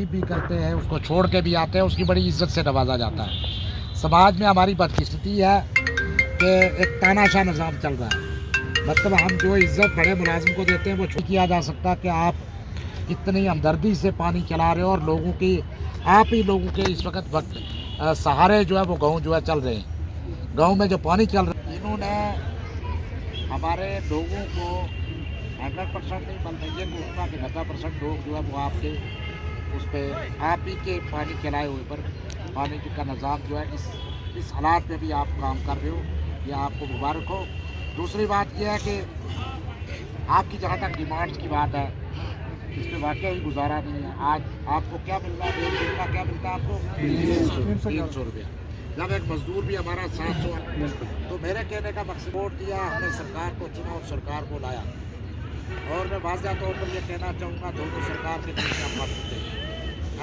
तकलीफ भी करते हैं, उसको छोड़ के भी आते हैं, उसकी बड़ी इज्जत से नवाजा जाता है। समाज में हमारी बदकिस्मती है कि एक तानाशाह निज़ाम चल रहा है। मतलब हम जो इज्जत बड़े मुलाजिम को देते हैं वो छूट किया जा सकता कि आप इतनी हमदर्दी से पानी चला रहे हो और लोगों की आप ही लोगों के इस वक्त सहारे जो है वो गाँव जो है चल रहे हैं। गाँव में जो पानी चल रहा है इन्होंने हमारे लोगों को 100% नहीं बल्कि ये कहूँगा कि 90% लोग जो है वो आपके उस पर आप ही के पानी चलाए हुए पर पानी का निज़ाम जो है इस हालात में भी आप काम कर रहे हो, ये आपको मुबारक हो। दूसरी बात यह है कि आपकी जहाँ तक डिमांड्स की बात है इस पर वाकई ही गुजारा नहीं है। आज आपको क्या मिल रहा है, 1 दिन का क्या मिलता है आपको 300 रुपया, जब एक मजदूर भी हमारा 700। तो मेरे कहने का मकसद वोट दिया हमने, सरकार को चुना और सरकार को लाया। और मैं वाज़ह तौर पर यह कहना चाहूँगा दोनों सरकार के बीच में बात होते हैं,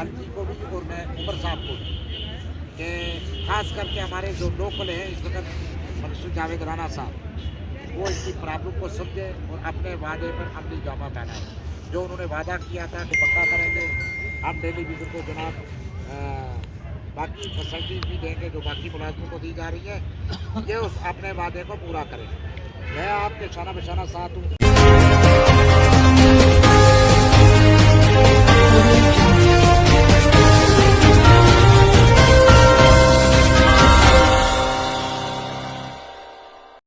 एलजी को भी और मैं उमर साहब को भी, कि खास करके हमारे जो लोकल हैं इस वक्त मिनिस्टर जावेद राणा साहब, वो इसकी प्रॉब्लम को समझे और अपने वादे पर अमली जामा पहनाए। जो उन्होंने वादा किया था कि पक्का करेंगे, हम टेलीविज़न को जनाब बाकी फैसिलिटीज़ भी देंगे जो बाकी मुलाजमों को दी जा रही है, ये उस अपने वादे को पूरा करें। मैं आपके शाना बशाना साथ हूँ।